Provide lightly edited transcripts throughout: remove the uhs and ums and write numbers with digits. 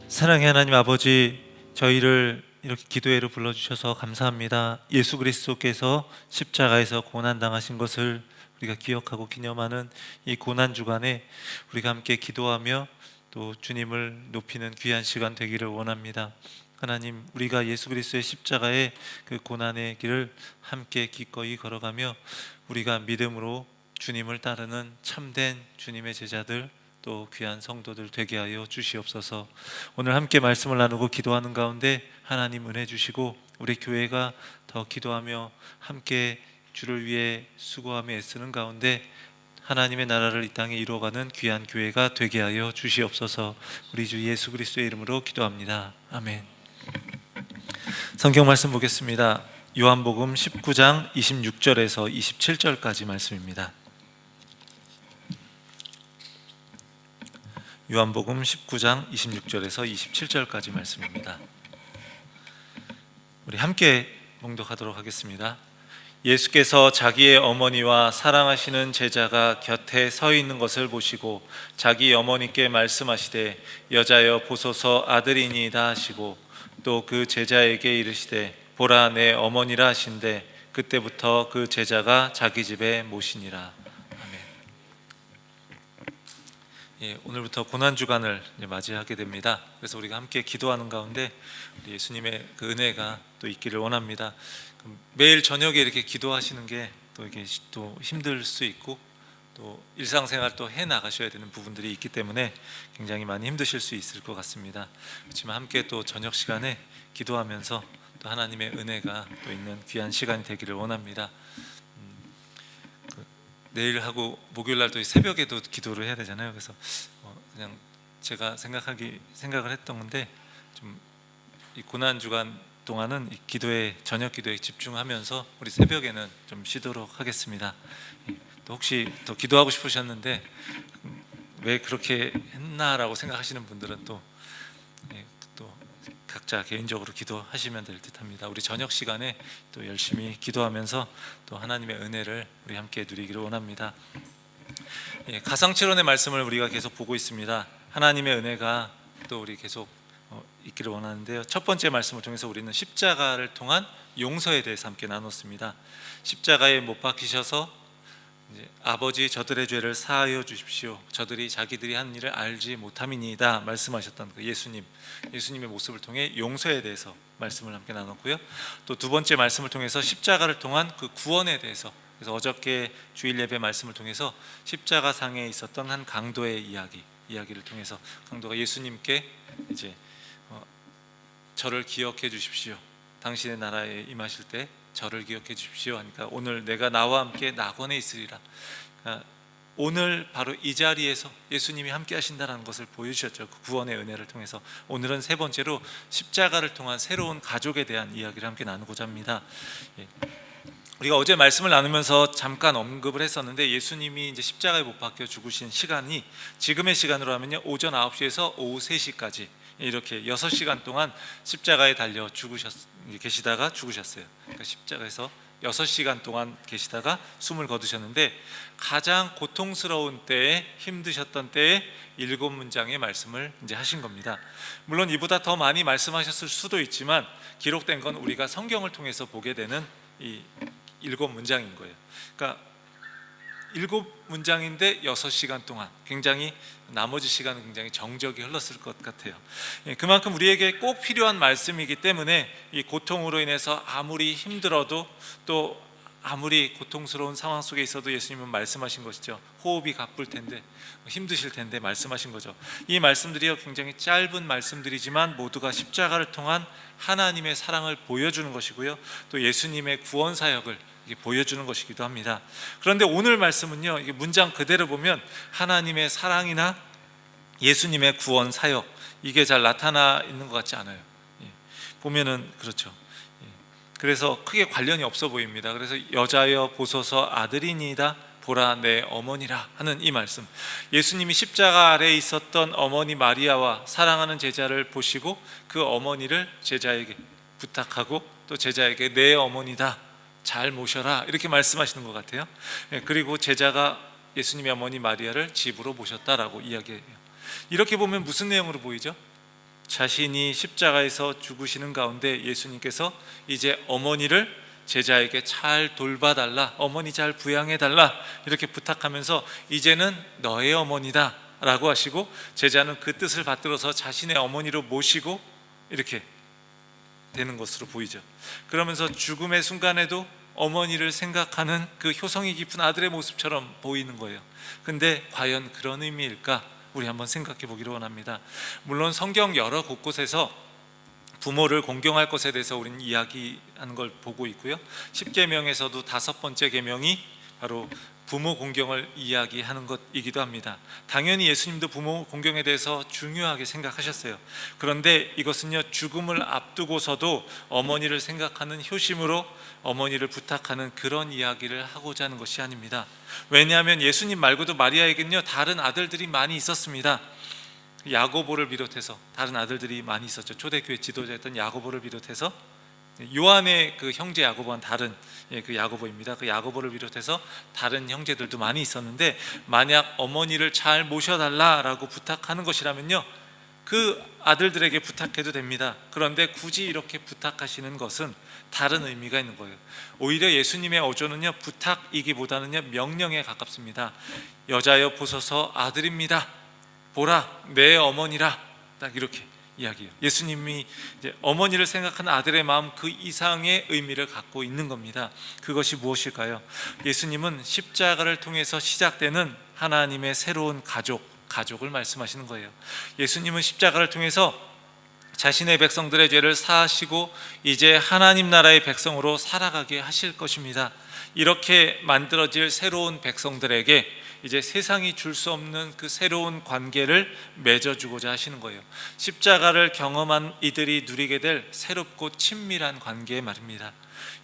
사랑의 하나님 아버지, 저희를 이렇게 기도회로 불러주셔서 감사합니다. 예수 그리스도께서 십자가에서 고난당하신 것을 우리가 기억하고 기념하는 이 고난 주간에 우리가 함께 기도하며 또 주님을 높이는 귀한 시간 되기를 원합니다. 하나님, 우리가 예수 그리스도의 십자가의 그 고난의 길을 함께 기꺼이 걸어가며 우리가 믿음으로 주님을 따르는 참된 주님의 제자들, 또 귀한 성도들 되게 하여 주시옵소서. 오늘 함께 말씀을 나누고 기도하는 가운데 하나님 은혜 주시고 우리 교회가 더 기도하며 함께 주를 위해 수고하며 애쓰는 가운데 하나님의 나라를 이 땅에 이루어가는 귀한 교회가 되게 하여 주시옵소서. 우리 주 예수 그리스도의 이름으로 기도합니다. 아멘. 성경 말씀 보겠습니다. 요한복음 19장 26절에서 27절까지 말씀입니다. 요한복음 19장 26절에서 27절까지 말씀입니다. 우리 함께 봉독하도록 하겠습니다. 예수께서 자기의 어머니와 사랑하시는 제자가 곁에 서 있는 것을 보시고 자기 어머니께 말씀하시되 여자여 보소서 아들이니이다 하시고 또 그 제자에게 이르시되 보라 내 어머니라 하신대 그때부터 그 제자가 자기 집에 모시니라. 오늘부터 고난주간을 맞이하게 됩니다. 그래서 우리가 함께 기도하는 가운데 예수님의 그 은혜가 또 있기를 원합니다. 매일 저녁에 이렇게 기도하시는 게 또 이게 또 힘들 수 있고 또 일상생활 또 해 나가셔야 되는 부분들이 있기 때문에 굉장히 많이 힘드실 수 있을 것 같습니다. 그렇지만 함께 또 저녁 시간에 기도하면서 또 하나님의 은혜가 또 있는 귀한 시간이 되기를 원합니다. 내일하고 목요일날 또 새벽에도 기도를 해야 되잖아요. 그래서 그냥 제가 생각을 했던 건데 좀 이 고난 주간 동안은 이 기도에 저녁 기도에 집중하면서 우리 새벽에는 좀 쉬도록 하겠습니다. 또 혹시 더 기도하고 싶으셨는데 왜 그렇게 했나라고 생각하시는 분들은 또 각자 개인적으로 기도하시면 될 듯합니다. 우리 저녁 시간에 또 열심히 기도하면서 또 하나님의 은혜를 우리 함께 누리기를 원합니다. 가상칠언의 말씀을 우리가 계속 보고 있습니다. 하나님의 은혜가 또 우리 계속 있기를 원하는데요. 첫 번째 말씀을 통해서 우리는 십자가를 통한 용서에 대해서 함께 나눴습니다. 십자가에 못 박히셔서 아버지 저들의 죄를 사하여 주십시오. 저들이 자기들이 한 일을 알지 못함이니이다 말씀하셨던 그 예수님의 모습을 통해 용서에 대해서 말씀을 함께 나눴고요. 또 두 번째 말씀을 통해서 십자가를 통한 그 구원에 대해서, 그래서 어저께 주일 예배 말씀을 통해서 십자가 상에 있었던 한 강도의 이야기를 통해서 강도가 예수님께 이제 저를 기억해 주십시오. 당신의 나라에 임하실 때 저를 기억해 주십시오 하니까 오늘 내가 나와 함께 낙원에 있으리라. 그러니까 오늘 바로 이 자리에서 예수님이 함께 하신다는 것을 보여주셨죠. 그 구원의 은혜를 통해서. 오늘은 세 번째로 십자가를 통한 새로운 가족에 대한 이야기를 함께 나누고자 합니다. 우리가 어제 말씀을 나누면서 잠깐 언급을 했었는데 예수님이 이제 십자가에 못 박혀 죽으신 시간이 지금의 시간으로 하면요 오전 9시에서 오후 3시까지 이렇게 6시간 동안 십자가에 달려 계시다가 죽으셨어요. 그러니까 십자가에서 6시간 동안 계시다가 숨을 거두셨는데 가장 고통스러운 때에, 힘드셨던 때에 7문장의 말씀을 이제 하신 겁니다. 물론 이보다 더 많이 말씀하셨을 수도 있지만 기록된 건 우리가 성경을 통해서 보게 되는 이 7문장인 거예요. 그러니까 7문장인데 6시간 동안 굉장히 나머지 시간은 굉장히 정적이 흘렀을 것 같아요. 그만큼 우리에게 꼭 필요한 말씀이기 때문에 이 고통으로 인해서 아무리 힘들어도 또 아무리 고통스러운 상황 속에 있어도 예수님은 말씀하신 것이죠. 호흡이 가쁠 텐데 힘드실 텐데 말씀하신 거죠. 이 말씀들이 굉장히 짧은 말씀들이지만 모두가 십자가를 통한 하나님의 사랑을 보여주는 것이고요, 또 예수님의 구원 사역을 보여주는 것이기도 합니다. 그런데 오늘 말씀은요, 이게 문장 그대로 보면 하나님의 사랑이나 예수님의 구원 사역, 이게 잘 나타나 있는 것 같지 않아요. 보면은 그렇죠. 그래서 크게 관련이 없어 보입니다. 그래서 여자여 보소서 아들이니이다 보라 내 어머니라 하는 이 말씀, 예수님이 십자가 아래에 있었던 어머니 마리아와 사랑하는 제자를 보시고 그 어머니를 제자에게 부탁하고 또 제자에게 내 어머니다 잘 모셔라 이렇게 말씀하시는 것 같아요. 그리고 제자가 예수님의 어머니 마리아를 집으로 모셨다라고 이야기해요. 이렇게 보면 무슨 내용으로 보이죠? 자신이 십자가에서 죽으시는 가운데 예수님께서 이제 어머니를 제자에게 잘 돌봐달라, 어머니 잘 부양해달라 이렇게 부탁하면서 이제는 너의 어머니다 라고 하시고, 제자는 그 뜻을 받들어서 자신의 어머니로 모시고 이렇게 되는 것으로 보이죠. 그러면서 죽음의 순간에도 어머니를 생각하는 그 효성이 깊은 아들의 모습처럼 보이는 거예요. 근데 과연 그런 의미일까? 우리 한번 생각해 보기를 원합니다. 물론 성경 여러 곳곳에서 부모를 공경할 것에 대해서 우리는 이야기하는 걸 보고 있고요. 10계명에서도 5번째 계명이 바로 부모 공경을 이야기하는 것이기도 합니다. 당연히 예수님도 부모 공경에 대해서 중요하게 생각하셨어요. 그런데 이것은요, 죽음을 앞두고서도 어머니를 생각하는 효심으로 어머니를 부탁하는 그런 이야기를 하고자 하는 것이 아닙니다. 왜냐하면 예수님 말고도 마리아에게는요 다른 아들들이 많이 있었습니다. 야고보를 비롯해서 다른 아들들이 많이 있었죠. 초대교회 지도자였던 야고보를 비롯해서, 요한의 그 형제 야고보와는 다른 그 야고보입니다. 그 야고보를 비롯해서 다른 형제들도 많이 있었는데, 만약 어머니를 잘 모셔달라라고 부탁하는 것이라면요 그 아들들에게 부탁해도 됩니다. 그런데 굳이 이렇게 부탁하시는 것은 다른 의미가 있는 거예요. 오히려 예수님의 어조는요 부탁이기보다는요 명령에 가깝습니다. 여자여 보소서 아들입니다. 보라 내 어머니라, 딱 이렇게 이야기해요. 예수님이 이제 어머니를 생각하는 아들의 마음 그 이상의 의미를 갖고 있는 겁니다. 그것이 무엇일까요? 예수님은 십자가를 통해서 시작되는 하나님의 새로운 가족을 말씀하시는 거예요. 예수님은 십자가를 통해서 자신의 백성들의 죄를 사하시고 이제 하나님 나라의 백성으로 살아가게 하실 것입니다. 이렇게 만들어질 새로운 백성들에게 이제 세상이 줄 수 없는 그 새로운 관계를 맺어주고자 하시는 거예요. 십자가를 경험한 이들이 누리게 될 새롭고 친밀한 관계 말입니다.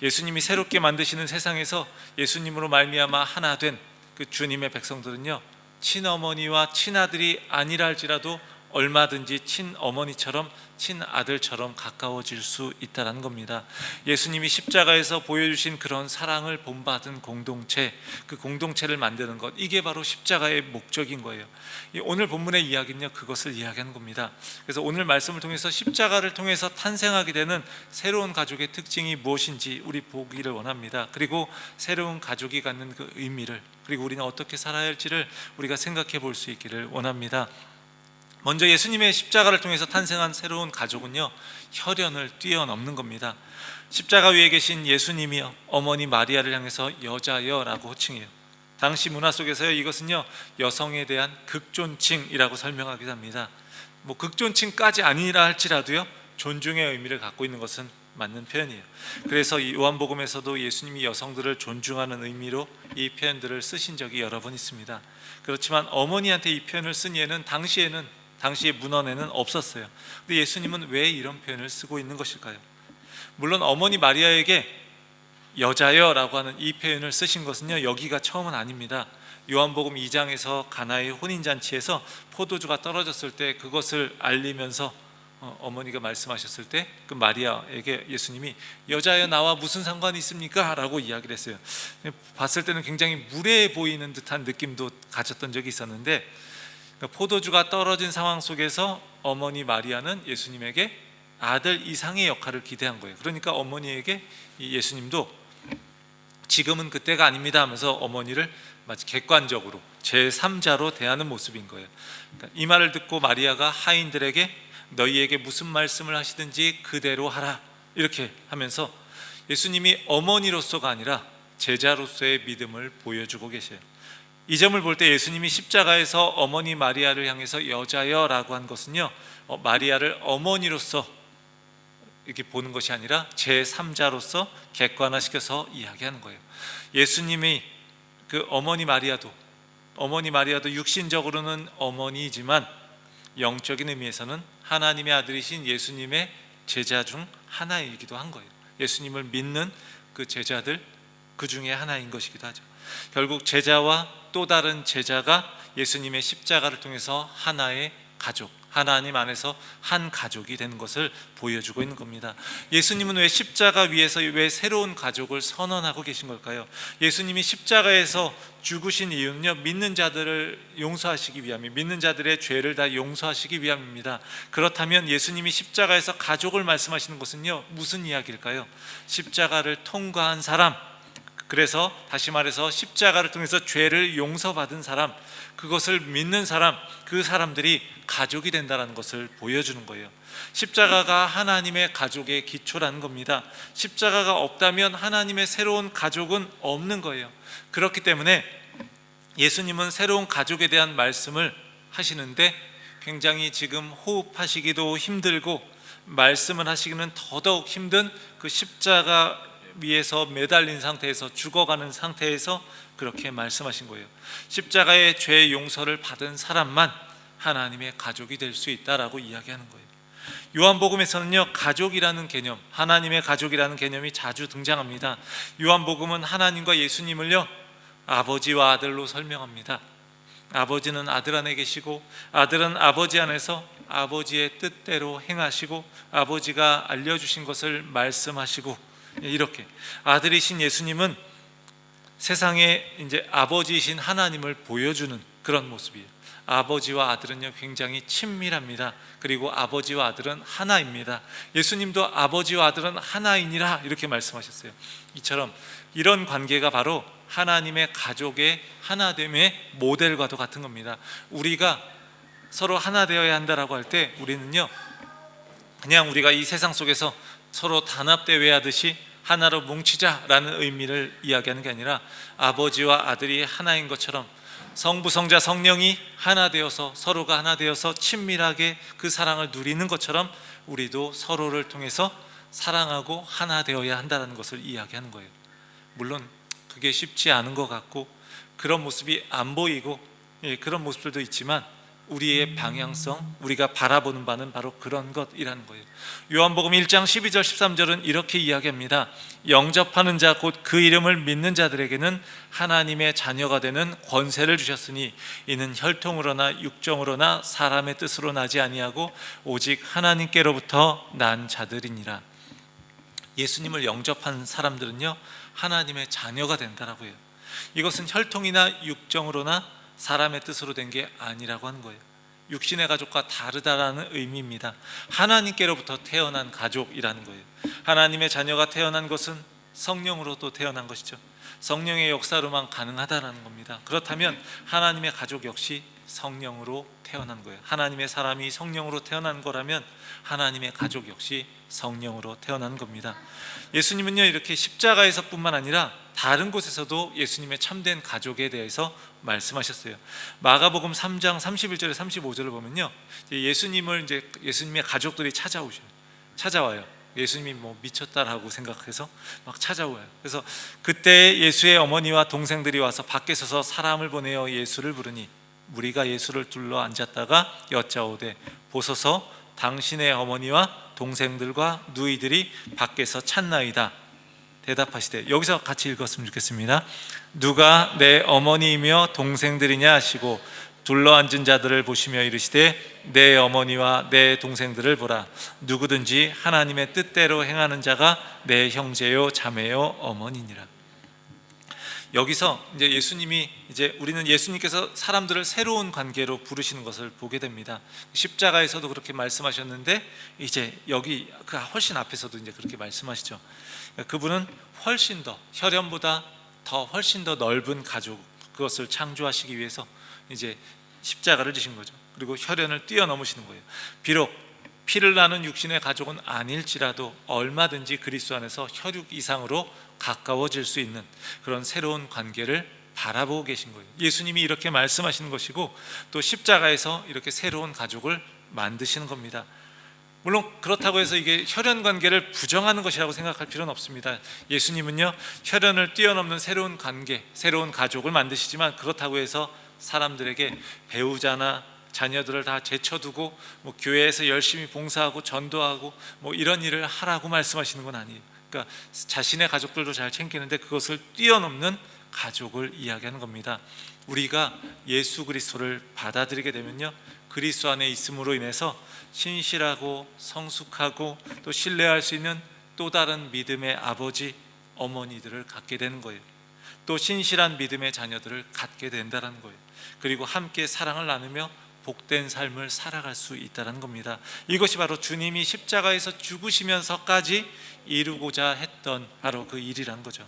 예수님이 새롭게 만드시는 세상에서 예수님으로 말미암아 하나 된 그 주님의 백성들은요 친어머니와 친아들이 아니라 할지라도 얼마든지 친어머니처럼 친아들처럼 가까워질 수 있다는 겁니다. 예수님이 십자가에서 보여주신 그런 사랑을 본받은 공동체, 그 공동체를 만드는 것, 이게 바로 십자가의 목적인 거예요. 오늘 본문의 이야기는요 그것을 이야기하는 겁니다. 그래서 오늘 말씀을 통해서 십자가를 통해서 탄생하게 되는 새로운 가족의 특징이 무엇인지 우리 보기를 원합니다. 그리고 새로운 가족이 갖는 그 의미를, 그리고 우리는 어떻게 살아야 할지를 우리가 생각해 볼 수 있기를 원합니다. 먼저 예수님의 십자가를 통해서 탄생한 새로운 가족은요 혈연을 뛰어넘는 겁니다. 십자가 위에 계신 예수님이요 어머니 마리아를 향해서 여자여라고 호칭해요. 당시 문화 속에서요 이것은요 여성에 대한 극존칭이라고 설명하기도 합니다. 뭐 극존칭까지 아니라 할지라도요 존중의 의미를 갖고 있는 것은 맞는 표현이에요. 그래서 이 요한복음에서도 예수님이 여성들을 존중하는 의미로 이 표현들을 쓰신 적이 여러 번 있습니다. 그렇지만 어머니한테 이 표현을 쓴 예는 당시의 문헌에는 없었어요. 근데 예수님은 왜 이런 표현을 쓰고 있는 것일까요? 물론 어머니 마리아에게 여자여라고 하는 이 표현을 쓰신 것은요 여기가 처음은 아닙니다. 요한복음 2장에서 가나의 혼인잔치에서 포도주가 떨어졌을 때 그것을 알리면서 어머니가 말씀하셨을 때 그 마리아에게 예수님이 여자여 나와 무슨 상관이 있습니까? 라고 이야기를 했어요. 봤을 때는 굉장히 무례해 보이는 듯한 느낌도 가졌던 적이 있었는데, 포도주가 떨어진 상황 속에서 어머니 마리아는 예수님에게 아들 이상의 역할을 기대한 거예요. 그러니까 어머니에게 예수님도 지금은 그때가 아닙니다 하면서 어머니를 마치 객관적으로 제3자로 대하는 모습인 거예요. 그러니까 이 말을 듣고 마리아가 하인들에게 너희에게 무슨 말씀을 하시든지 그대로 하라 이렇게 하면서 예수님이 어머니로서가 아니라 제자로서의 믿음을 보여주고 계세요. 이 점을 볼 때 예수님이 십자가에서 어머니 마리아를 향해서 여자여라고 한 것은요 마리아를 어머니로서 이렇게 보는 것이 아니라 제3자로서 객관화시켜서 이야기하는 거예요. 예수님이 그 어머니 마리아도 육신적으로는 어머니이지만 영적인 의미에서는 하나님의 아들이신 예수님의 제자 중 하나이기도 한 거예요. 예수님을 믿는 그 제자들 그 중에 하나인 것이기도 하죠. 결국 제자와 또 다른 제자가 예수님의 십자가를 통해서 하나의 가족, 하나님 안에서 한 가족이 되는 것을 보여주고 있는 겁니다. 예수님은 왜 십자가 위에서 왜 새로운 가족을 선언하고 계신 걸까요? 예수님이 십자가에서 죽으신 이유는요, 믿는 자들을 용서하시기 위함이, 믿는 자들의 죄를 다 용서하시기 위함입니다. 그렇다면 예수님이 십자가에서 가족을 말씀하시는 것은요, 무슨 이야기일까요? 십자가를 통과한 사람, 그래서 다시 말해서 십자가를 통해서 죄를 용서받은 사람, 그것을 믿는 사람, 그 사람들이 가족이 된다는 것을 보여주는 거예요. 십자가가 하나님의 가족의 기초라는 겁니다. 십자가가 없다면 하나님의 새로운 가족은 없는 거예요. 그렇기 때문에 예수님은 새로운 가족에 대한 말씀을 하시는데 굉장히 지금 호흡하시기도 힘들고 말씀을 하시기는 더더욱 힘든 그 십자가 위에서 매달린 상태에서 죽어가는 상태에서 그렇게 말씀하신 거예요. 십자가의 죄 용서를 받은 사람만 하나님의 가족이 될 수 있다라고 이야기하는 거예요. 요한복음에서는요, 가족이라는 개념, 하나님의 가족이라는 개념이 자주 등장합니다. 요한복음은 하나님과 예수님을요, 아버지와 아들로 설명합니다. 아버지는 아들 안에 계시고 아들은 아버지 안에서 아버지의 뜻대로 행하시고 아버지가 알려주신 것을 말씀하시고, 이렇게 아들이신 예수님은 세상에 이제 아버지이신 하나님을 보여주는 그런 모습이에요. 아버지와 아들은요, 굉장히 친밀합니다. 그리고 아버지와 아들은 하나입니다. 예수님도 아버지와 아들은 하나이니라 이렇게 말씀하셨어요. 이처럼 이런 관계가 바로 하나님의 가족의 하나됨의 모델과도 같은 겁니다. 우리가 서로 하나 되어야 한다라고 할 때 우리는요, 그냥 우리가 이 세상 속에서 서로 단합대회 하듯이 하나로 뭉치자라는 의미를 이야기하는 게 아니라 아버지와 아들이 하나인 것처럼 성부, 성자, 성령이 하나 되어서 서로가 하나 되어서 친밀하게 그 사랑을 누리는 것처럼 우리도 서로를 통해서 사랑하고 하나 되어야 한다는 것을 이야기하는 거예요. 물론 그게 쉽지 않은 것 같고 그런 모습이 안 보이고 그런 모습들도 있지만 우리의 방향성, 우리가 바라보는 바는 바로 그런 것이라는 거예요. 요한복음 1장 12절 13절은 이렇게 이야기합니다. 영접하는 자 곧 그 이름을 믿는 자들에게는 하나님의 자녀가 되는 권세를 주셨으니 이는 혈통으로나 육정으로나 사람의 뜻으로 나지 아니하고 오직 하나님께로부터 난 자들이니라. 예수님을 영접한 사람들은요, 하나님의 자녀가 된다라고 해요. 이것은 혈통이나 육정으로나 사람의 뜻으로 된 게 아니라고 하는 거예요. 육신의 가족과 다르다라는 의미입니다. 하나님께로부터 태어난 가족이라는 거예요. 하나님의 자녀가 태어난 것은 성령으로도 태어난 것이죠. 성령의 역사로만 가능하다라는 겁니다. 그렇다면 하나님의 가족 역시 성령으로 태어난 거예요. 하나님의 사람이 성령으로 태어난 거라면 하나님의 가족 역시 성령으로 태어난 겁니다. 예수님은요, 이렇게 십자가에서 뿐만 아니라 다른 곳에서도 예수님의 참된 가족에 대해서 말씀하셨어요. 마가복음 3장 31절에 35절을 보면요, 예수님의 가족들이 찾아와요. 예수님이 뭐 미쳤다라고 생각해서 막 찾아와요. 그래서 그때 예수의 어머니와 동생들이 와서 밖에 서서 사람을 보내어 예수를 부르니 무리가 예수를 둘러 앉았다가 여짜오되 보소서 당신의 어머니와 동생들과 누이들이 밖에서 찾나이다. 대답하시되, 여기서 같이 읽었으면 좋겠습니다. 누가 내 어머니이며 동생들이냐 하시고 둘러앉은 자들을 보시며 이르시되 내 어머니와 내 동생들을 보라. 누구든지 하나님의 뜻대로 행하는 자가 내 형제요 자매요 어머니니라. 여기서 이제 우리는 예수님께서 사람들을 새로운 관계로 부르시는 것을 보게 됩니다. 십자가에서도 그렇게 말씀하셨는데 이제 여기 그 훨씬 앞에서도 이제 그렇게 말씀하시죠. 그분은 훨씬 더 혈연보다 훨씬 더 넓은 가족, 그것을 창조하시기 위해서 이제 십자가를 지신 거죠. 그리고 혈연을 뛰어넘으시는 거예요. 비록 피를 나눈 육신의 가족은 아닐지라도 얼마든지 그리스도 안에서 혈육 이상으로 가까워질 수 있는 그런 새로운 관계를 바라보고 계신 거예요. 예수님이 이렇게 말씀하시는 것이고 또 십자가에서 이렇게 새로운 가족을 만드시는 겁니다. 물론 그렇다고 해서 이게 혈연 관계를 부정하는 것이라고 생각할 필요는 없습니다. 예수님은요, 혈연을 뛰어넘는 새로운 관계, 새로운 가족을 만드시지만 그렇다고 해서 사람들에게 배우자나 자녀들을 다 제쳐두고 뭐 교회에서 열심히 봉사하고 전도하고 뭐 이런 일을 하라고 말씀하시는 건 아니에요. 그러니까 자신의 가족들도 잘 챙기는데 그것을 뛰어넘는 가족을 이야기하는 겁니다. 우리가 예수 그리스도를 받아들이게 되면요, 그리스도 안에 있음으로 인해서 신실하고 성숙하고 또 신뢰할 수 있는 또 다른 믿음의 아버지, 어머니들을 갖게 되는 거예요. 또 신실한 믿음의 자녀들을 갖게 된다는 거예요. 그리고 함께 사랑을 나누며 복된 삶을 살아갈 수 있다는 겁니다. 이것이 바로 주님이 십자가에서 죽으시면서까지 이루고자 했던 바로 그 일이라는 거죠.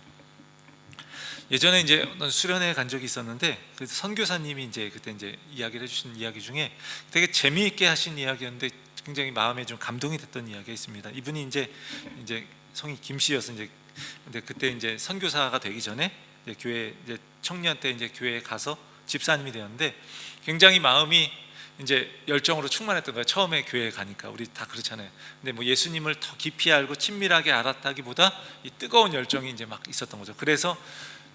예전에 이제 수련회 간 적이 있었는데 그 선교사님이 이제 그때 이제 이야기를 해주신 이야기 중에 되게 재미있게 하신 이야기였는데 굉장히 마음에 좀 감동이 됐던 이야기가 있습니다. 이분이 이제 성이 김 씨여서 이제 근데 그때 이제 선교사가 되기 전에 이제 교회 이제 청년 때 이제 교회에 가서 집사님이 되었는데 굉장히 마음이 이제 열정으로 충만했던 거예요. 처음에 교회에 가니까 우리 다 그렇잖아요. 근데 뭐 예수님을 더 깊이 알고 친밀하게 알았다기보다 이 뜨거운 열정이 이제 막 있었던 거죠. 그래서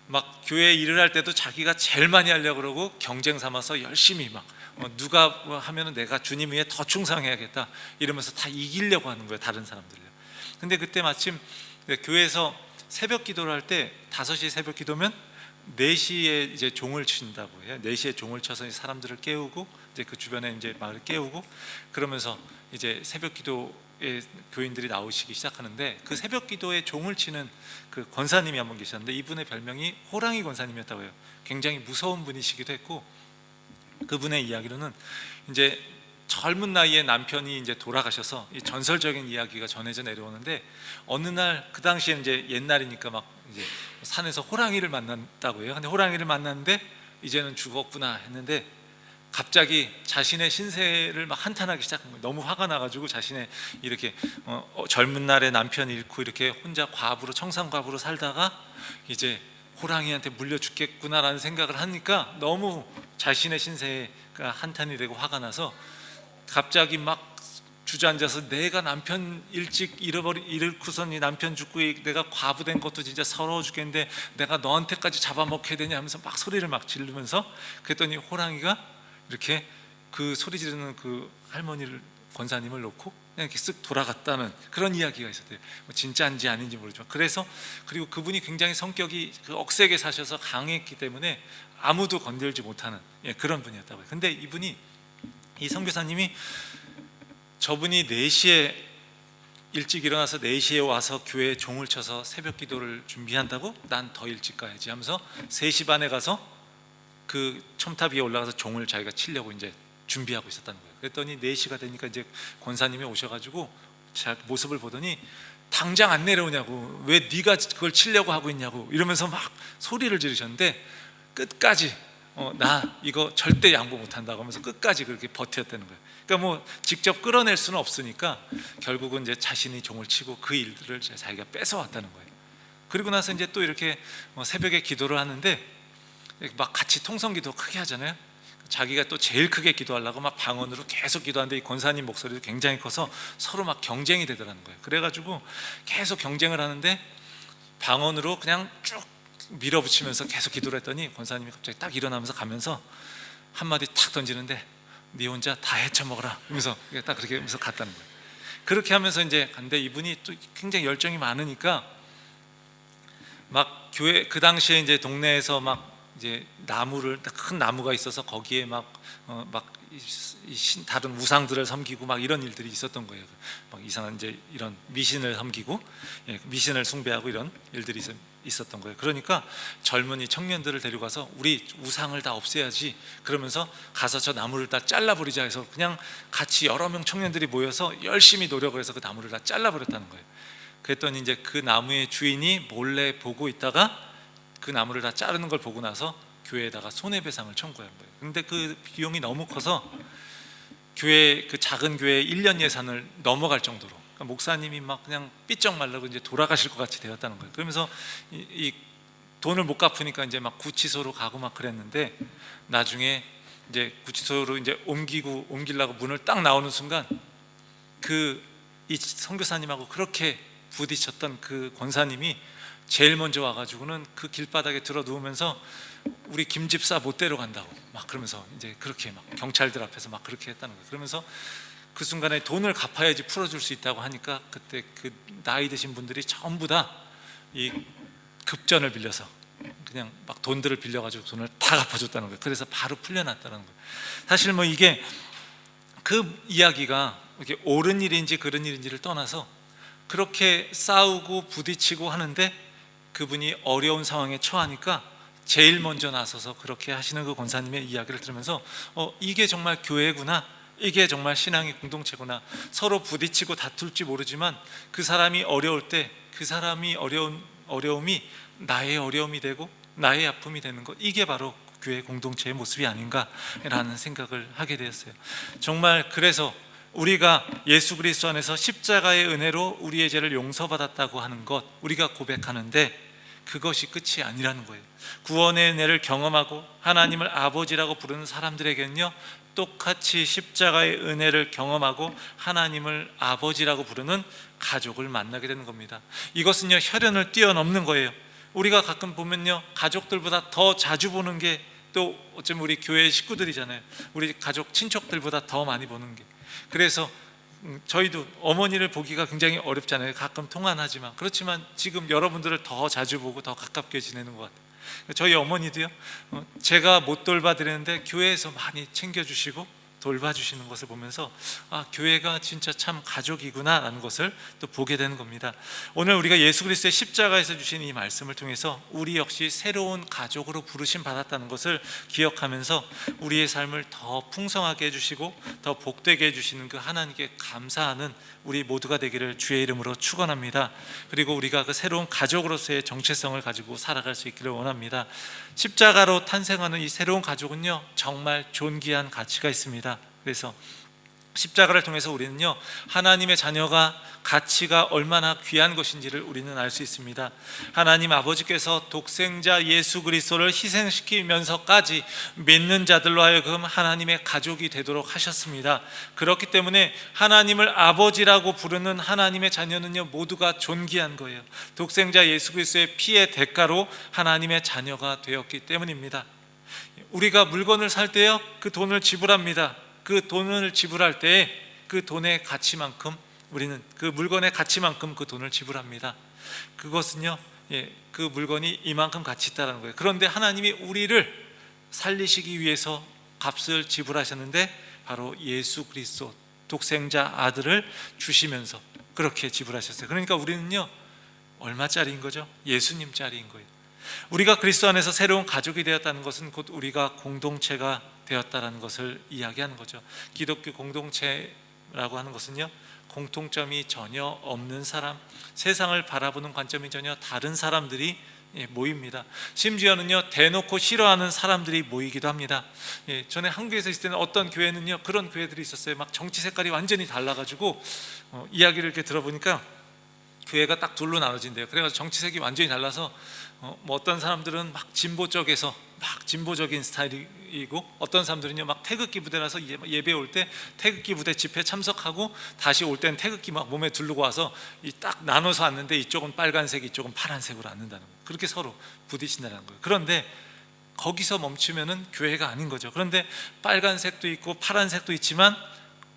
막 교회 일을 할 때도 자기가 제일 많이 하려고 그러고 경쟁 삼아서 열심히 막 누가 뭐 하면은 내가 주님 위에 더 충성해야겠다 이러면서 다 이기려고 하는 거예요, 다른 사람들요. 근데 그때 마침 교회에서 새벽 기도를 할 때 5시 새벽 기도면 4시에 이제 종을 친다고 해요. 4시에 종을 쳐서 사람들을 깨우고 이제 그 주변에 이제 마을을 깨우고 그러면서 이제 새벽 기도에 교인들이 나오시기 시작하는데 그 새벽 기도에 종을 치는 그 권사님이 한 분 계셨는데 이분의 별명이 호랑이 권사님이었다고 해요. 굉장히 무서운 분이시기도 했고 그분의 이야기로는 이제 젊은 나이에 남편이 이제 돌아가셔서 이 전설적인 이야기가 전해져 내려오는데 어느 날 그 당시에 이제 옛날이니까 막 이제 산에서 호랑이를 만났다고 해요. 근데 호랑이를 만났는데 이제는 죽었구나 했는데 갑자기 자신의 신세를 막 한탄하기 시작한 거예요. 너무 화가 나가지고 자신의 이렇게 젊은 날에 남편 잃고 이렇게 혼자 과부로 청산과부로 살다가 이제 호랑이한테 물려 죽겠구나라는 생각을 하니까 너무 자신의 신세가 한탄이 되고 화가 나서 갑자기 막 주저앉아서 내가 남편 일찍 잃고선 이 남편 죽고 내가 과부된 것도 진짜 서러워 죽겠는데 내가 너한테까지 잡아먹혀야 되냐 하면서 막 소리를 막 지르면서 그랬더니 호랑이가 이렇게 그 소리 지르는 그 할머니를 권사님을 놓고 그냥 이렇게 쓱 돌아갔다는 그런 이야기가 있었대요. 뭐 진짜인지 아닌지 모르지만 그래서 그리고 그분이 굉장히 성격이 그 억세게 사셔서 강했기 때문에 아무도 건들지 못하는 그런 분이었다고요. 근데 이분이 이 선교사님이 저분이 4시에 일찍 일어나서 4시에 와서 교회에 종을 쳐서 새벽 기도를 준비한다고 난 더 일찍 가야지 하면서 3시 반에 가서 그 첨탑 위에 올라가서 종을 자기가 치려고 이제 준비하고 있었다는 거예요. 그랬더니 4시가 되니까 이제 권사님이 오셔가지고 자 모습을 보더니 당장 안 내려오냐고 왜 네가 그걸 치려고 하고 있냐고 이러면서 막 소리를 지르셨는데 끝까지 나 이거 절대 양보 못한다고 하면서 끝까지 그렇게 버텼다는 거예요. 그러니까 뭐 직접 끌어낼 수는 없으니까 결국은 이제 자신이 종을 치고 그 일들을 자기가 뺏어왔다는 거예요. 그리고 나서 이제 또 이렇게 새벽에 기도를 하는데 막 같이 통성기도 크게 하잖아요. 자기가 또 제일 크게 기도하려고 막 방언으로 계속 기도하는데 이 권사님 목소리도 굉장히 커서 서로 막 경쟁이 되더라는 거예요. 그래가지고 계속 경쟁을 하는데 방언으로 그냥 쭉 밀어붙이면서 계속 기도를 했더니 권사님이 갑자기 딱 일어나면서 가면서 한마디 탁 던지는데 네 혼자 다 헤쳐먹어라 이러면서 딱 그렇게 하면서 갔다는 거예요. 그렇게 하면서 이제 갔는데 이분이 또 굉장히 열정이 많으니까 막 교회 그 당시에 이제 동네에서 막 이제 나무를 큰 나무가 있어서 거기에 막 다른 우상들을 섬기고 막 이런 일들이 있었던 거예요. 막 이상한 이제 이런 미신을 섬기고 미신을 숭배하고 이런 일들이 있었던 거예요. 그러니까 젊은이 청년들을 데려가서 우리 우상을 다 없애야지 그러면서 가서 저 나무를 다 잘라버리자 해서 그냥 같이 여러 명 청년들이 모여서 열심히 노력을 해서 그 나무를 다 잘라버렸다는 거예요. 그랬더니 이제 그 나무의 주인이 몰래 보고 있다가 그 나무를 다 자르는 걸 보고 나서 교회에다가 손해배상을 청구한 거예요. 근데 그 비용이 너무 커서 교회 그 작은 교회 1년 예산을 넘어갈 정도로 그러니까 목사님이 막 그냥 삐쩍 말라고 이제 돌아가실 것 같이 되었다는 거예요. 그러면서 이 돈을 못 갚으니까 이제 막 구치소로 가고 막 그랬는데 나중에 이제 구치소로 이제 옮기려고 문을 딱 나오는 순간 이 선교사님하고 그렇게 부딪혔던 그 권사님이 제일 먼저 와가지고는 그 길바닥에 들어 누우면서 우리 김 집사 못 데려간다고 막 그러면서 이제 그렇게 막 경찰들 앞에서 막 그렇게 했다는 거예요. 그러면서 그 순간에 돈을 갚아야지 풀어줄 수 있다고 하니까 그때 그 나이 드신 분들이 전부 다 이 급전을 빌려서 그냥 막 돈들을 빌려가지고 돈을 다 갚아줬다는 거예요. 그래서 바로 풀려났다는 거예요. 사실 뭐 이게 그 이야기가 이렇게 옳은 일인지 그른 일인지를 떠나서 그렇게 싸우고 부딪히고 하는데 그분이 어려운 상황에 처하니까 제일 먼저 나서서 그렇게 하시는 그 권사님의 이야기를 들으면서 이게 정말 교회구나, 이게 정말 신앙의 공동체구나. 서로 부딪히고 다툴지 모르지만 그 사람이 어려울 때 그 사람이 어려움이 나의 어려움이 되고 나의 아픔이 되는 것, 이게 바로 교회 공동체의 모습이 아닌가라는 생각을 하게 되었어요. 정말 그래서 우리가 예수 그리스도 안에서 십자가의 은혜로 우리의 죄를 용서받았다고 하는 것, 우리가 고백하는데 그것이 끝이 아니라는 거예요. 구원의 은혜를 경험하고 하나님을 아버지라고 부르는 사람들에게는요, 똑같이 십자가의 은혜를 경험하고 하나님을 아버지라고 부르는 가족을 만나게 되는 겁니다. 이것은요, 혈연을 뛰어넘는 거예요. 우리가 가끔 보면요, 가족들보다 더 자주 보는 게 또 어쩌면 우리 교회 식구들이잖아요. 우리 가족 친척들보다 더 많이 보는 게. 그래서 저희도 어머니를 보기가 굉장히 어렵잖아요. 가끔 통화는 하지만. 그렇지만 지금 여러분들을 더 자주 보고 더 가깝게 지내는 것 같아요. 저희 어머니도요, 제가 못 돌봐드리는데 교회에서 많이 챙겨주시고 돌봐주시는 것을 보면서 교회가 진짜 참 가족이구나 라는 것을 또 보게 되는 겁니다. 오늘 우리가 예수 그리스도의 십자가에서 주신 이 말씀을 통해서 우리 역시 새로운 가족으로 부르심 받았다는 것을 기억하면서 우리의 삶을 더 풍성하게 해주시고 더 복되게 해주시는 그 하나님께 감사하는 우리 모두가 되기를 주의 이름으로 축원합니다. 그리고 우리가 그 새로운 가족으로서의 정체성을 가지고 살아갈 수 있기를 원합니다. 십자가로 탄생하는 이 새로운 가족은요, 정말 존귀한 가치가 있습니다. 그래서 십자가를 통해서 우리는요, 하나님의 자녀가 가치가 얼마나 귀한 것인지를 우리는 알 수 있습니다. 하나님 아버지께서 독생자 예수 그리스도를 희생시키면서까지 믿는 자들로 하여금 하나님의 가족이 되도록 하셨습니다. 그렇기 때문에 하나님을 아버지라고 부르는 하나님의 자녀는요, 모두가 존귀한 거예요. 독생자 예수 그리스도의 피의 대가로 하나님의 자녀가 되었기 때문입니다. 우리가 물건을 살 때요, 그 돈을 지불합니다. 그 돈을 지불할 때 그 돈의 가치만큼, 우리는 그 물건의 가치만큼 그 돈을 지불합니다. 그것은요, 그 물건이 이만큼 가치 있다는 거예요. 그런데 하나님이 우리를 살리시기 위해서 값을 지불하셨는데 바로 예수 그리스도 독생자 아들을 주시면서 그렇게 지불하셨어요. 그러니까 우리는요, 얼마짜리인 거죠? 예수님짜리인 거예요. 우리가 그리스도 안에서 새로운 가족이 되었다는 것은 곧 우리가 공동체가 되었다는 것을 이야기하는 거죠. 기독교 공동체라고 하는 것은요, 공통점이 전혀 없는 사람, 세상을 바라보는 관점이 전혀 다른 사람들이 모입니다. 심지어는요, 대놓고 싫어하는 사람들이 모이기도 합니다. 전에 한국에서 있을 때는 어떤 교회는요, 그런 교회들이 있었어요. 막 정치 색깔이 완전히 달라가지고 이야기를 이렇게 들어보니까 교회가 딱 둘로 나눠진대요. 그래가지고 정치색이 완전히 달라서 뭐 어떤 사람들은 막 진보 쪽에서 막 진보적인 스타일이고, 어떤 사람들은요 막 태극기 부대라서 예배 올 때 태극기 부대 집회 참석하고 다시 올 때는 태극기 막 몸에 두르고 와서 딱 나눠서 앉는데 이쪽은 빨간색, 이쪽은 파란색으로 앉는다는 거예요. 그렇게 서로 부딪힌다는 거예요. 그런데 거기서 멈추면은 교회가 아닌 거죠. 그런데 빨간색도 있고 파란색도 있지만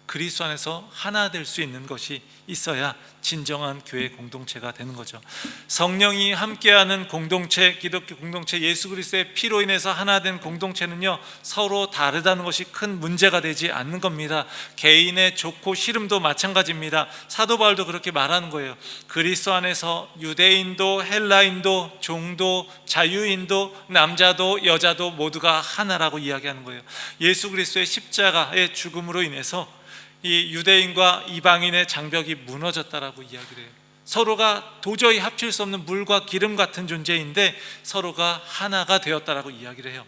그리스도 안에서 하나 될 수 있는 것이 있어야 진정한 교회 공동체가 되는 거죠. 성령이 함께하는 공동체, 기독교 공동체, 예수 그리스도의 피로 인해서 하나 된 공동체는요, 서로 다르다는 것이 큰 문제가 되지 않는 겁니다. 개인의 좋고 싫음도 마찬가지입니다. 사도 바울도 그렇게 말하는 거예요. 그리스도 안에서 유대인도 헬라인도 종도 자유인도 남자도 여자도 모두가 하나라고 이야기하는 거예요. 예수 그리스도의 십자가의 죽음으로 인해서 이 유대인과 이방인의 장벽이 무너졌다라고 이야기를 해요. 서로가 도저히 합칠 수 없는 물과 기름 같은 존재인데 서로가 하나가 되었다라고 이야기를 해요.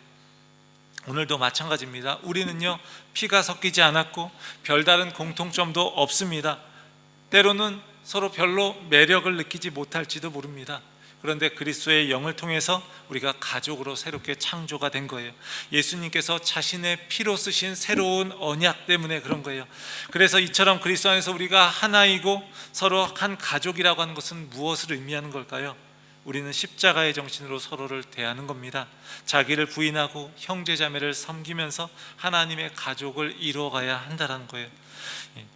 오늘도 마찬가지입니다. 우리는요, 피가 섞이지 않았고 별다른 공통점도 없습니다. 때로는 서로 별로 매력을 느끼지 못할지도 모릅니다. 그런데 그리스도의 영을 통해서 우리가 가족으로 새롭게 창조가 된 거예요. 예수님께서 자신의 피로 쓰신 새로운 언약 때문에 그런 거예요. 그래서 이처럼 그리스도 안에서 우리가 하나이고 서로 한 가족이라고 하는 것은 무엇을 의미하는 걸까요? 우리는 십자가의 정신으로 서로를 대하는 겁니다. 자기를 부인하고 형제자매를 섬기면서 하나님의 가족을 이루어가야 한다는 거예요.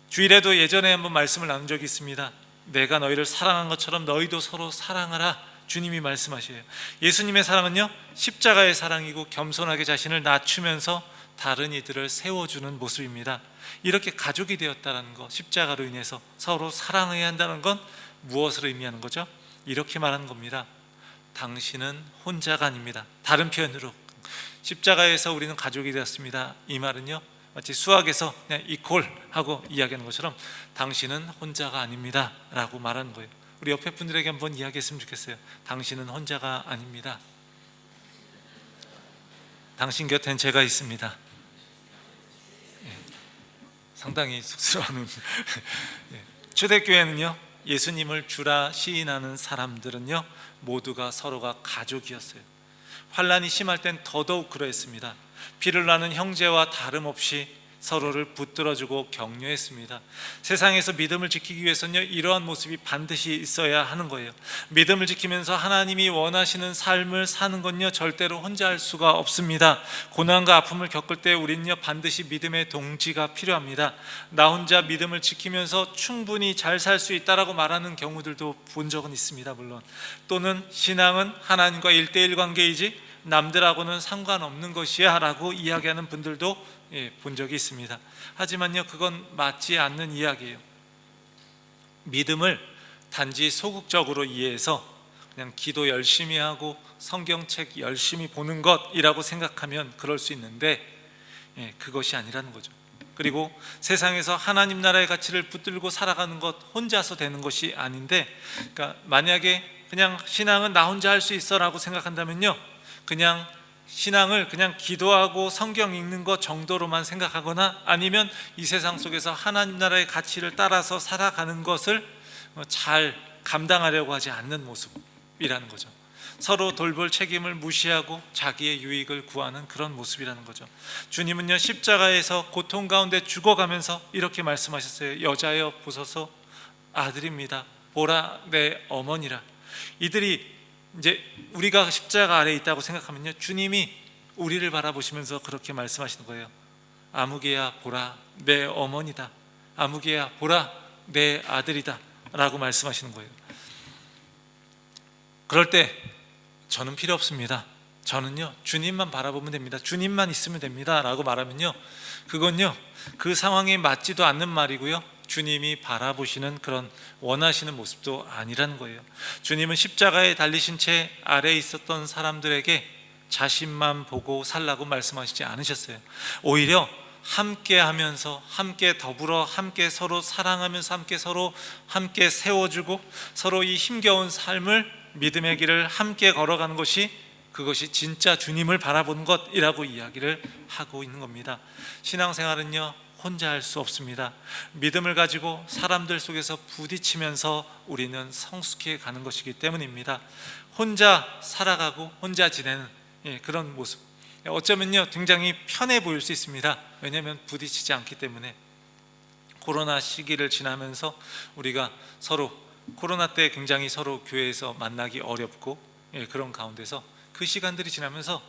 주일에도 예전에 한번 말씀을 나눈 적이 있습니다. 내가 너희를 사랑한 것처럼 너희도 서로 사랑하라, 주님이 말씀하셔요. 예수님의 사랑은요, 십자가의 사랑이고 겸손하게 자신을 낮추면서 다른 이들을 세워주는 모습입니다. 이렇게 가족이 되었다는 것, 십자가로 인해서 서로 사랑해야 한다는 건 무엇을 의미하는 거죠? 이렇게 말하는 겁니다. 당신은 혼자가 아닙니다. 다른 표현으로 십자가에서 우리는 가족이 되었습니다. 이 말은요, 마치 수학에서 그냥 이퀄 하고 이야기하는 것처럼 당신은 혼자가 아닙니다 라고 말하는 거예요. 우리 옆에 분들에게 한번 이야기했으면 좋겠어요. 당신은 혼자가 아닙니다. 당신 곁엔 제가 있습니다. 상당히 쑥스러워하는 초대교회는요, 예수님을 주라 시인하는 사람들은요 모두가 서로가 가족이었어요. 환란이 심할 땐 더더욱 그러했습니다. 피를 나는 형제와 다름없이 서로를 붙들어주고 격려했습니다. 세상에서 믿음을 지키기 위해서는요 이러한 모습이 반드시 있어야 하는 거예요. 믿음을 지키면서 하나님이 원하시는 삶을 사는 건요 절대로 혼자 할 수가 없습니다. 고난과 아픔을 겪을 때 우리는요 반드시 믿음의 동지가 필요합니다. 나 혼자 믿음을 지키면서 충분히 잘 살 수 있다라고 말하는 경우들도 본 적은 있습니다. 물론 또는 신앙은 하나님과 1:1 관계이지 남들하고는 상관없는 것이야 라고 이야기하는 분들도 본 적이 있습니다. 하지만요 그건 맞지 않는 이야기예요. 믿음을 단지 소극적으로 이해해서 그냥 기도 열심히 하고 성경책 열심히 보는 것이라고 생각하면 그럴 수 있는데 그것이 아니라는 거죠. 그리고 세상에서 하나님 나라의 가치를 붙들고 살아가는 것 혼자서 되는 것이 아닌데, 그러니까 만약에 그냥 신앙은 나 혼자 할 수 있어 라고 생각한다면요 그냥 신앙을 그냥 기도하고 성경 읽는 것 정도로만 생각하거나 아니면 이 세상 속에서 하나님 나라의 가치를 따라서 살아가는 것을 잘 감당하려고 하지 않는 모습이라는 거죠. 서로 돌볼 책임을 무시하고 자기의 유익을 구하는 그런 모습이라는 거죠. 주님은요 십자가에서 고통 가운데 죽어가면서 이렇게 말씀하셨어요. 여자여 보소서 아들입니다. 보라 내 어머니라. 이들이 이제 우리가 십자가 아래에 있다고 생각하면요 주님이 우리를 바라보시면서 그렇게 말씀하시는 거예요. 아무개야 보라 내 어머니다. 아무개야 보라 내 아들이다 라고 말씀하시는 거예요. 그럴 때 저는 필요 없습니다. 저는요 주님만 바라보면 됩니다. 주님만 있으면 됩니다 라고 말하면요 그건요 그 상황에 맞지도 않는 말이고요 주님이 바라보시는 그런 원하시는 모습도 아니라는 거예요. 주님은 십자가에 달리신 채 아래에 있었던 사람들에게 자신만 보고 살라고 말씀하시지 않으셨어요. 오히려 함께 하면서 함께 더불어 함께 서로 사랑하면서 함께 세워주고 서로 이 힘겨운 삶을 믿음의 길을 함께 걸어가는 것이 그것이 진짜 주님을 바라보는 것이라고 이야기를 하고 있는 겁니다. 신앙생활은요 혼자 할 수 없습니다. 믿음을 가지고 사람들 속에서 부딪히면서 우리는 성숙해 가는 것이기 때문입니다. 혼자 살아가고 혼자 지내는 그런 모습 어쩌면요 굉장히 편해 보일 수 있습니다. 왜냐하면 부딪히지 않기 때문에. 코로나 시기를 지나면서 우리가 서로 코로나 때 굉장히 서로 교회에서 만나기 어렵고 그런 가운데서 그 시간들이 지나면서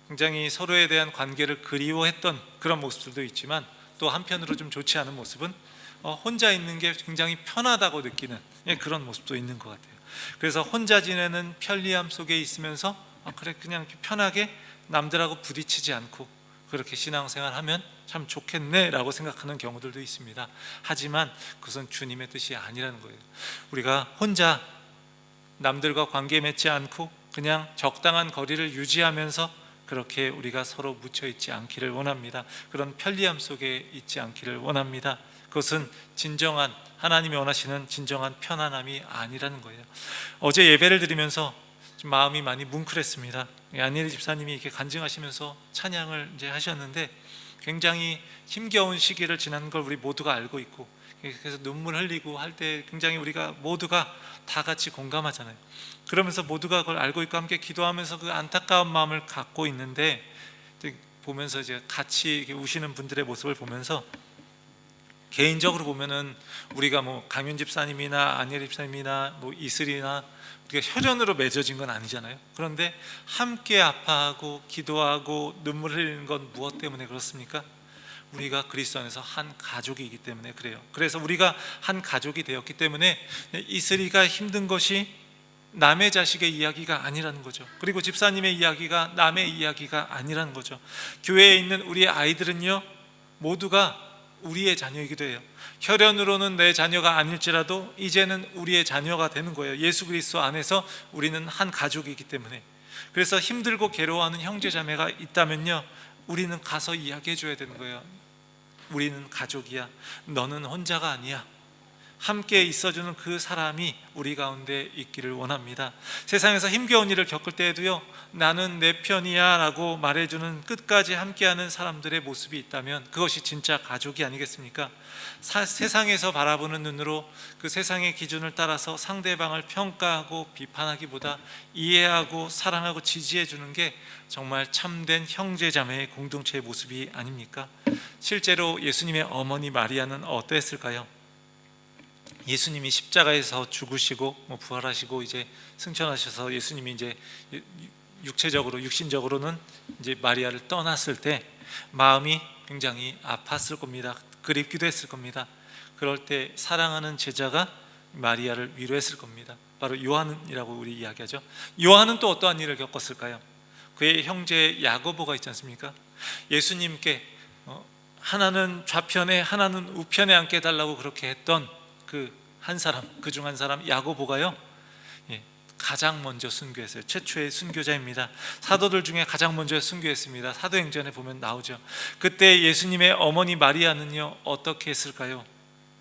굉장히 서로에 대한 관계를 그리워했던 그런 모습들도 있지만 또 한편으로 좀 좋지 않은 모습은 혼자 있는 게 굉장히 편하다고 느끼는 그런 모습도 있는 것 같아요. 그래서 혼자 지내는 편리함 속에 있으면서 그래 그냥 편하게 남들하고 부딪히지 않고 그렇게 신앙생활하면 참 좋겠네 라고 생각하는 경우들도 있습니다. 하지만 그것은 주님의 뜻이 아니라는 거예요. 우리가 혼자 남들과 관계 맺지 않고 그냥 적당한 거리를 유지하면서 그렇게 우리가 서로 묻혀있지 않기를 원합니다. 그런 편리함 속에 있지 않기를 원합니다. 그것은 진정한 하나님이 원하시는 진정한 편안함이 아니라는 거예요. 어제 예배를 드리면서 좀 마음이 많이 뭉클했습니다. 안예리 집사님이 이렇게 간증하시면서 찬양을 이제 하셨는데 굉장히 힘겨운 시기를 지난 걸 우리 모두가 알고 있고 그래서 눈물 흘리고 할 때 굉장히 우리가 모두가 다 같이 공감하잖아요. 그러면서 모두가 그걸 알고 있고 함께 기도하면서 그 안타까운 마음을 갖고 있는데 보면서 이제 같이 우시는 분들의 모습을 보면서 개인적으로 보면은 우리가 뭐 강윤 집사님이나 안예리 집사님이나 뭐 이슬이나 우리가 혈연으로 맺어진 건 아니잖아요. 그런데 함께 아파하고 기도하고 눈물 흘리는 건 무엇 때문에 그렇습니까? 우리가 그리스도 안에서 한 가족이기 때문에 그래요. 그래서 우리가 한 가족이 되었기 때문에 이슬이가 힘든 것이 남의 자식의 이야기가 아니라는 거죠. 그리고 집사님의 이야기가 남의 이야기가 아니라는 거죠. 교회에 있는 우리의 아이들은요, 모두가 우리의 자녀이기도 해요. 혈연으로는 내 자녀가 아닐지라도 이제는 우리의 자녀가 되는 거예요. 예수 그리스도 안에서 우리는 한 가족이기 때문에. 그래서 힘들고 괴로워하는 형제 자매가 있다면요, 우리는 가서 이야기해 줘야 되는 거예요. 우리는 가족이야. 너는 혼자가 아니야. 함께 있어주는 그 사람이 우리 가운데 있기를 원합니다. 세상에서 힘겨운 일을 겪을 때에도요, 나는 내 편이야 라고 말해주는 끝까지 함께하는 사람들의 모습이 있다면 그것이 진짜 가족이 아니겠습니까? 세상에서 바라보는 눈으로 그 세상의 기준을 따라서 상대방을 평가하고 비판하기보다 이해하고 사랑하고 지지해주는 게 정말 참된 형제자매의 공동체의 모습이 아닙니까? 실제로 예수님의 어머니 마리아는 어땠을까요? 예수님이 십자가에서 죽으시고 부활하시고 이제 승천하셔서 예수님이 이제 육신적으로는 이제 마리아를 떠났을 때 마음이 굉장히 아팠을 겁니다. 그립기도 했을 겁니다. 그럴 때 사랑하는 제자가 마리아를 위로했을 겁니다. 바로 요한이라고 우리 이야기하죠. 요한은 또 어떠한 일을 겪었을까요? 그의 형제 야고보가 있지 않습니까? 예수님께 하나는 좌편에 하나는 우편에 앉게 해달라고 그렇게 했던 그 중 한 사람 야고보가요, 가장 먼저 순교했어요. 최초의 순교자입니다. 사도들 중에 가장 먼저 순교했습니다. 사도행전에 보면 나오죠. 그때 예수님의 어머니 마리아는요, 어떻게 했을까요?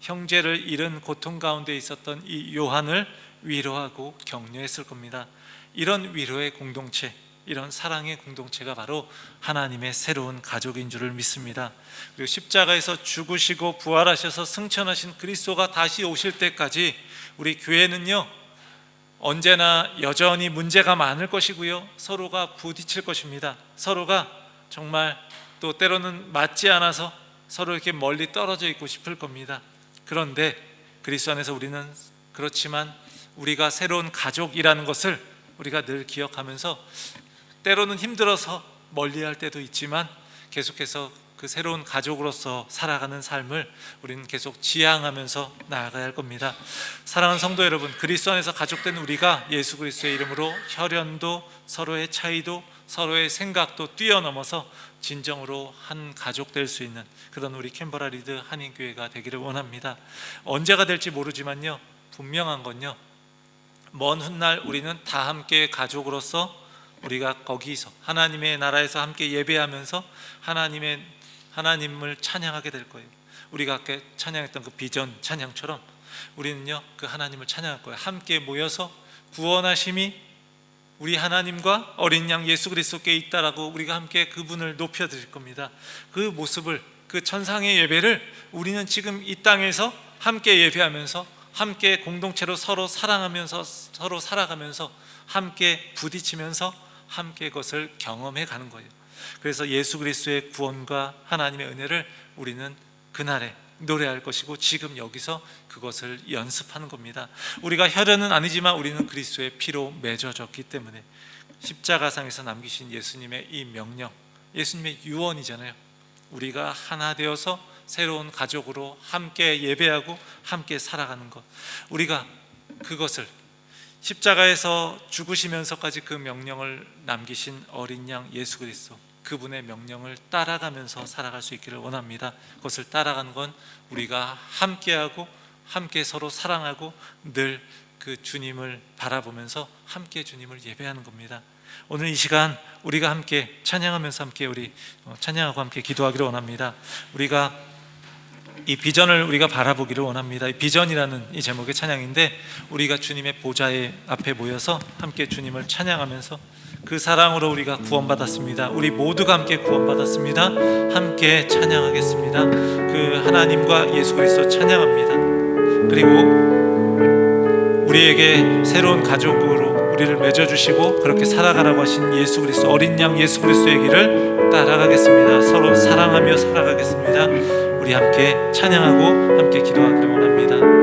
형제를 잃은 고통 가운데 있었던 이 요한을 위로하고 격려했을 겁니다. 이런 위로의 공동체, 이런 사랑의 공동체가 바로 하나님의 새로운 가족인 줄을 믿습니다. 그리고 십자가에서 죽으시고 부활하셔서 승천하신 그리스도가 다시 오실 때까지 우리 교회는요, 언제나 여전히 문제가 많을 것이고요, 서로가 부딪힐 것입니다. 서로가 정말 또 때로는 맞지 않아서 서로 이렇게 멀리 떨어져 있고 싶을 겁니다. 그런데 그리스도 안에서 우리는 그렇지만 우리가 새로운 가족이라는 것을 우리가 늘 기억하면서 때로는 힘들어서 멀리할 때도 있지만 계속해서 그 새로운 가족으로서 살아가는 삶을 우리는 계속 지향하면서 나아가야 할 겁니다. 사랑하는 성도 여러분, 그리스도 안에서 가족된 우리가 예수 그리스도의 이름으로 혈연도 서로의 차이도 서로의 생각도 뛰어넘어서 진정으로 한 가족 될 수 있는 그런 우리 캔버라 리드 한인교회가 되기를 원합니다. 언제가 될지 모르지만요, 분명한 건요, 먼 훗날 우리는 다 함께 가족으로서 우리가 거기서 하나님의 나라에서 함께 예배하면서 하나님을 찬양하게 될 거예요. 우리가 아까 찬양했던 그 비전 찬양처럼 우리는요, 그 하나님을 찬양할 거예요. 함께 모여서 구원하심이 우리 하나님과 어린 양 예수 그리스도께 있다라고 우리가 함께 그분을 높여드릴 겁니다. 그 모습을, 그 천상의 예배를 우리는 지금 이 땅에서 함께 예배하면서 함께 공동체로 서로 사랑하면서 서로 살아가면서 함께 부딪히면서 함께 그것을 경험해 가는 거예요. 그래서 예수 그리스도의 구원과 하나님의 은혜를 우리는 그날에 노래할 것이고 지금 여기서 그것을 연습하는 겁니다. 우리가 혈연은 아니지만 우리는 그리스도의 피로 맺어졌기 때문에 십자가상에서 남기신 예수님의 이 명령, 예수님의 유언이잖아요. 우리가 하나 되어서 새로운 가족으로 함께 예배하고 함께 살아가는 것, 우리가 그것을 십자가에서 죽으시면서까지 그 명령을 남기신 어린 양 예수 그리스도, 그분의 명령을 따라가면서 살아갈 수 있기를 원합니다. 그것을 따라가는 건 우리가 함께하고 함께 서로 사랑하고 늘 그 주님을 바라보면서 함께 주님을 예배하는 겁니다. 오늘 이 시간 우리가 함께 찬양하면서 함께 우리 찬양하고 함께 기도하기를 원합니다. 우리가 이 비전을 우리가 바라보기를 원합니다. 이 비전이라는 이 제목의 찬양인데 우리가 주님의 보좌의 앞에 모여서 함께 주님을 찬양하면서 그 사랑으로 우리가 구원받았습니다. 우리 모두가 함께 구원받았습니다. 함께 찬양하겠습니다. 그 하나님과 예수 그리스도 찬양합니다. 그리고 우리에게 새로운 가족으로 우리를 맺어주시고 그렇게 살아가라고 하신 예수 그리스도, 어린 양 예수 그리스도의 길을 따라가겠습니다. 서로 사랑하며 살아가겠습니다. 우리 함께 찬양하고 함께 기도하기를 원합니다.